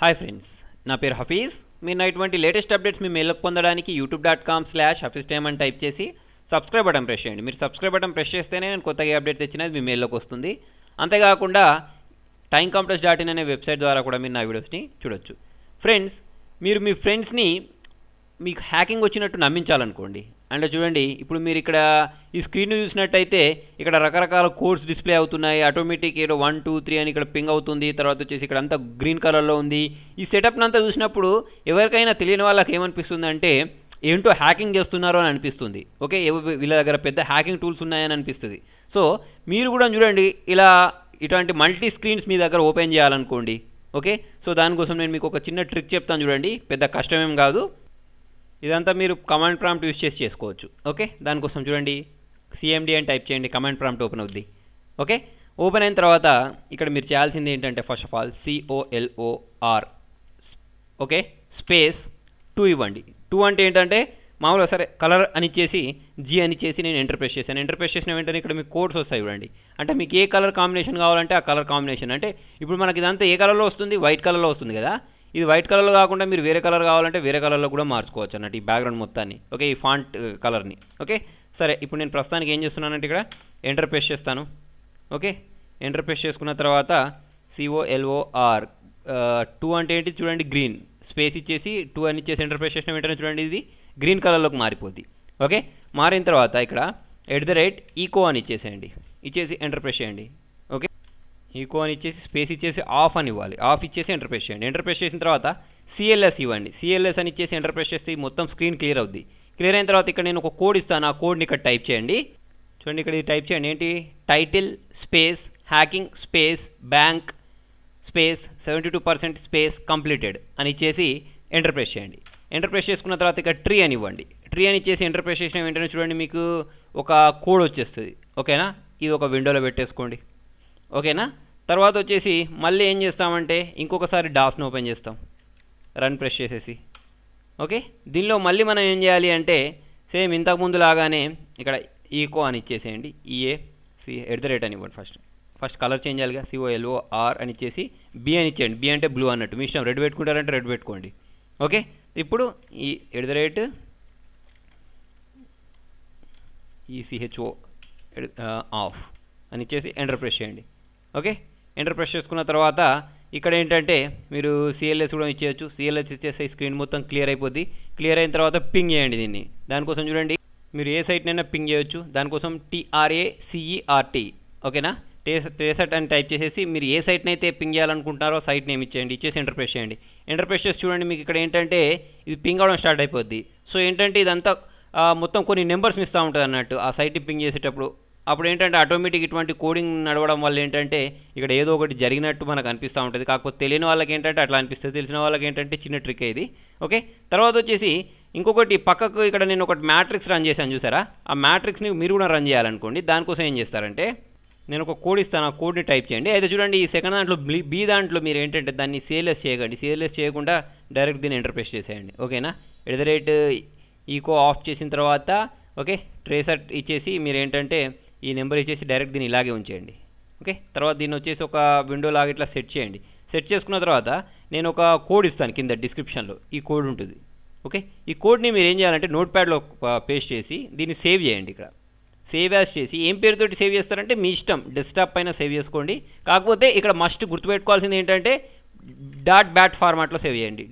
Hi friends, నా పేరు హఫీజ్. మీరు నా ఇటువంటి లేటెస్ట్ అప్డేట్స్ మీ మెయిల్లోకి పొందడానికి youtube.com/hafiztime అని టైప్ చేసి సబ్స్క్రైబ్ బటన్ ప్రెస్ చేయండి. మీరు సబ్స్క్రైబ్ బటన్ ప్రెస్ చేస్తేనే నేను కొత్తగా అప్డేట్ తెచ్చినది మీ మెయిల్లోకి వస్తుంది. అంతేకాకుండా timecompass.in అనే వెబ్సైట్ ద్వారా కూడా మీరు నా వీడియోస్ని చూడొచ్చు. ఫ్రెండ్స్, మీరు మీ ఫ్రెండ్స్ని మీకు హ్యాకింగ్ వచ్చినట్టు నమ్మించాలనుకోండి. అంటే చూడండి, ఇప్పుడు మీరు ఇక్కడ ఈ స్క్రీన్ చూసినట్టయితే ఇక్కడ రకరకాల కోడ్స్ డిస్ప్లే అవుతున్నాయి. ఆటోమేటిక్ ఏదో 1 2 3 అని ఇక్కడ పింగ్ అవుతుంది. తర్వాత వచ్చేసి ఇక్కడ అంతా గ్రీన్ కలర్లో ఉంది. ఈ సెటప్ని అంతా చూసినప్పుడు ఎవరికైనా తెలియని వాళ్ళకి ఏమనిపిస్తుంది అంటే ఏంటో హ్యాకింగ్ చేస్తున్నారు అని అనిపిస్తుంది. ఓకే, వీళ్ళ దగ్గర పెద్ద హ్యాకింగ్ టూల్స్ ఉన్నాయని అనిపిస్తుంది. సో మీరు కూడా చూడండి, ఇలా ఇటువంటి మల్టీ స్క్రీన్స్ మీ దగ్గర ఓపెన్ చేయాలనుకోండి. ఓకే, సో దానికోసం నేను మీకు ఒక చిన్న ట్రిక్ చెప్తాను చూడండి. పెద్ద కష్టమేం కాదు. ఇదంతా మీరు కమాండ్ ప్రాంప్ట్ యూస్ చేసి చేసుకోవచ్చు. ఓకే, దానికోసం చూడండి, సిఎండి అని టైప్ చేయండి, కమాండ్ ప్రాంప్ట్ ఓపెన్ అవుద్ది. ఓకే, ఓపెన్ అయిన తర్వాత ఇక్కడ మీరు చేయాల్సింది ఏంటంటే first of all COLOR okay space 2 ఇవ్వండి. 2 అంటే ఏంటంటే మామూలుగా సరే కలర్ అని ఇచ్చేసి G అని ఇచ్చేసి నేను ఎంటర్ ప్రెస్ చేశాను. ఎంటర్ ప్రెస్ చేసిన వెంటనే ఇక్కడ మీకు కోడ్స్ వస్తాయి చూడండి. అంటే మీకు ఏ కలర్ కాంబినేషన్ కావాలంటే ఆ కలర్ కాంబినేషన్, అంటే ఇప్పుడు మనకి ఇదంతా ఏ కలర్లో వస్తుంది, వైట్ కలర్లో వస్తుంది కదా. ఇది వైట్ కలర్లో కాకుండా మీరు వేరే కలర్ కావాలంటే వేరే కలర్లో కూడా మార్చుకోవచ్చు అన్నట్టు ఈ బ్యాక్గ్రౌండ్ మొత్తాన్ని. ఓకే, ఈ ఫాంట్ కలర్ని. ఓకే, సరే ఇప్పుడు నేను ప్రస్తుతానికి ఏం చేస్తున్నానంటే ఇక్కడ ఎంటర్ ప్రెస్ చేస్తాను. ఓకే, ఎంటర్ ప్రెస్ చేసుకున్న తర్వాత COLOR 2 అంటే ఏంటి చూడండి, గ్రీన్ స్పేస్ ఇచ్చేసి 2 అని ఇచ్చేసి ఎంటర్ ప్రెస్ చేసిన వెంటనే చూడండి ఇది గ్రీన్ కలర్లోకి మారిపోద్ది. ఓకే, మారిన తర్వాత ఇక్కడ @echo అని ఇచ్చేసేయండి. ఇచ్చేసి ఎంటర్ ప్రెస్ చేయండి. ఓకే, ఈకో అని ఇచ్చేసి స్పేస్ ఇచ్చేసి ఆఫ్ అని ఇవ్వాలి. ఆఫ్ ఇచ్చేసి ఎంటర్ ప్రెస్ చేయండి. ఎంటర్ ప్రెస్ చేసిన తర్వాత CLS ఇవ్వండి. CLS అని ఇచ్చేసి ఎంటర్ ప్రెస్ చేస్తే మొత్తం స్క్రీన్ క్లియర్ అవుద్ది. క్లియర్ అయిన తర్వాత ఇక్కడ నేను ఒక కోడ్ ఇస్తాను. ఆ కోడ్ని ఇక్కడ టైప్ చేయండి. చూడండి, ఇక్కడ ఇది టైప్ చేయండి. ఏంటి, title space hacking space bank space 72% space completed అని ఇచ్చేసి ఎంటర్ ప్రెస్ చేయండి. ఎంటర్ ప్రెస్ చేసుకున్న తర్వాత ఇక్కడ ట్రీ అని ఇవ్వండి. ట్రీ అని ఇచ్చేసి ఎంటర్ ప్రెస్ చేసిన వెంటనే చూడండి మీకు ఒక కోడ్ వచ్చేస్తుంది. ఓకేనా, ఇది ఒక విండోలో పెట్టేసుకోండి. ఓకేనా, తర్వాత వచ్చేసి మళ్ళీ ఏం చేస్తామంటే ఇంకొకసారి డాస్ని ఓపెన్ చేస్తాం, రన్ ప్రెస్ చేసేసి. ఓకే, దీనిలో మళ్ళీ మనం ఏం చేయాలి అంటే సేమ్ ఇంతకుముందు లాగానే ఇక్కడ ఈకో అని ఇచ్చేసేయండి. EAC అని ఇవ్వండి. ఫస్ట్ కలర్ చేంజ్ చేయాలిగా, COLOR అని ఇచ్చేసి B అని ఇచ్చేయండి. B అంటే బ్లూ అన్నట్టు, మీ ఇష్టం. రెడ్ పెట్టుకుంటారంటే రెడ్ పెట్టుకోండి. ఓకే, ఇప్పుడు ఈ ECHO ఆఫ్ అని ఇచ్చేసి ఎంటర్ ప్రెస్ చేయండి. ఓకే, ఎంటర్ ప్రెస్ చేసుకున్న తర్వాత ఇక్కడ ఏంటంటే మీరు CLS కూడా ఇచ్చేయచ్చు. CLS ఇచ్చేస్తే స్క్రీన్ మొత్తం క్లియర్ అయిపోద్ది. క్లియర్ అయిన తర్వాత పింగ్ చేయండి దీన్ని. దానికోసం చూడండి, మీరు ఏ సైట్నైనా పింగ్ చేయొచ్చు. దానికోసం TRACERT ఓకేనా, ట్రేసెట్ అని టైప్ చేసేసి మీరు ఏ సైట్ని అయితే పింగ్ చేయాలనుకుంటున్నారో సైట్ నేమ్ ఇచ్చేయండి. ఇచ్చేసి ఎంటర్ ప్రెస్ చేయండి. ఎంటర్ ప్రెస్ చేసి చూడండి, మీకు ఇక్కడ ఏంటంటే ఇది పింగ్ అవడం స్టార్ట్ అయిపోద్ది. సో ఏంటంటే ఇదంతా మొత్తం కొన్ని నెంబర్స్ని ఇస్తూ ఉంటుంది అన్నట్టు ఆ సైట్ని పింగ్ చేసేటప్పుడు. అప్పుడు ఏంటంటే ఆటోమేటిక్ ఇటువంటి కోడింగ్ నడవడం వల్ల ఏంటంటే ఇక్కడ ఏదో ఒకటి జరిగినట్టు మనకు అనిపిస్తూ ఉంటుంది. కాకపోతే తెలియని వాళ్ళకి ఏంటంటే అట్లా అనిపిస్తుంది, తెలిసిన వాళ్ళకి ఏంటంటే చిన్న ట్రిక్ ఇది. ఓకే, తర్వాత వచ్చేసి ఇంకొకటి పక్కకు ఇక్కడ నేను ఒకటి మ్యాట్రిక్స్ రన్ చేశాను చూసారా. ఆ మ్యాట్రిక్స్ని మీరు కూడా రన్ చేయాలనుకోండి. దానికోసం ఏం చేస్తారంటే నేను ఒక కోడ్ ఇస్తాను, ఆ కోడ్ని టైప్ చేయండి. అయితే చూడండి, ఈ సెకండ్ దాంట్లో B దాంట్లో మీరు ఏంటంటే దాన్ని CLS చేయకండి. CLS చేయకుండా డైరెక్ట్ దీన్ని ఎంటర్ ప్రెస్ చేసేయండి. ఓకేనా, @echo ఆఫ్ చేసిన తర్వాత ఓకే ట్రేసెట్ ఇచ్చేసి మీరు ఏంటంటే ఈ నెంబర్ ఇచ్చేసి డైరెక్ట్ దీన్ని ఇలాగే ఉంచేయండి. ఓకే, తర్వాత దీన్ని వచ్చేసి ఒక విండో లాగా ఇట్లా సెట్ చేయండి. సెట్ చేసుకున్న తర్వాత నేను ఒక కోడ్ ఇస్తాను కింద డిస్క్రిప్షన్లో. ఈ కోడ్ ఉంటుంది. ఓకే, ఈ కోడ్ని మీరు ఏం చేయాలంటే నోట్ ప్యాడ్లో పేస్ట్ చేసి దీన్ని సేవ్ చేయండి. ఇక్కడ సేవ్ యాజ్ చేసి ఏం పేరుతోటి సేవ్ చేస్తారంటే మీ ఇష్టం, డెస్క్టాప్ పైన సేవ్ చేసుకోండి. కాకపోతే ఇక్కడ మస్ట్ గుర్తుపెట్టుకోవాల్సింది ఏంటంటే .bat ఫార్మాట్లో సేవ్ చేయండి.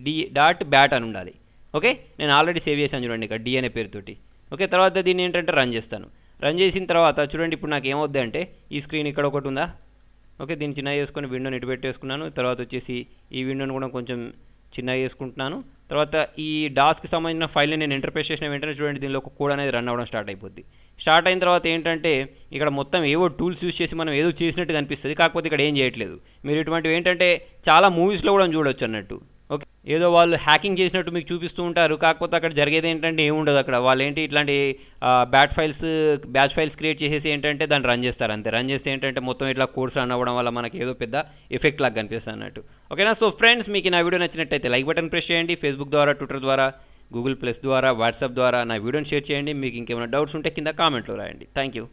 .bat అని ఉండాలి. ఓకే, నేను ఆల్రెడీ సేవ్ చేశాను చూడండి ఇక్కడ D అనే పేరుతోటి. ఓకే, తర్వాత దీన్ని ఏంటంటే రన్ చేస్తాను. రన్ చేసిన తర్వాత చూడండి, ఇప్పుడు నాకు ఏమవుద్ది అంటే ఈ స్క్రీన్ ఇక్కడ ఒకటి ఉందా. ఓకే, దీన్ని చిన్నగా చేసుకొని విండోని ఇటు పెట్టేసుకున్నాను. తర్వాత వచ్చేసి ఈ విండోని కూడా కొంచెం చిన్నగా చేసుకుంటున్నాను. తర్వాత ఈ డాస్కి సంబంధించిన ఫైల్ని నేను ఎంటర్ ప్రెస్ చేసిన వెంటనే చూడండి దీనిలో ఒక కోడ్ అనేది రన్ అవ్వడం స్టార్ట్ అయిపోద్ది. స్టార్ట్ అయిన తర్వాత ఏంటంటే ఇక్కడ మొత్తం ఏవో టూల్స్ యూస్ చేసి మనం ఏదో చేసినట్టు కనిపిస్తుంది. కాకపోతే ఇక్కడ ఏం చేయట్లేదు. మీరు ఇటువంటివి ఏంటంటే చాలా మూవీస్లో కూడా చూడొచ్చు అన్నట్టు. ఓకే, ఏదో వాళ్ళు హ్యాకింగ్ చేసినట్టు మీకు చూపిస్తూ ఉంటారు. కాకపోతే అక్కడ జరిగేది ఏంటంటే ఏముండదు. అక్కడ వాళ్ళు ఏంటి ఇట్లాంటి బ్యాచ్ ఫైల్స్ క్రియేట్ చేసేసి ఏంటంటే దాన్ని రన్ చేస్తారు అంతే. రన్ చేస్తే ఏంటంటే మొత్తం ఇట్లా కోర్స్ రన్ అవ్వడం వల్ల మనకి ఏదో పెద్ద ఎఫెక్ట్ లాగా కనిపిస్తుంది అన్నట్టు. ఓకేనా, సో ఫ్రెండ్స్, మీకు నా వీడియో నచ్చినట్టయితే లైక్ బటన్ ప్రెస్ చేయండి. ఫేస్బుక్ ద్వారా, ట్విట్టర్ ద్వారా, Google+ ద్వారా, వాట్సాప్ ద్వారా నా వీడియోని షేర్ చేయండి. మీకు ఇంకేమైనా డౌట్స్ ఉంటే కింద కామెంట్లో రాయండి. Thank you.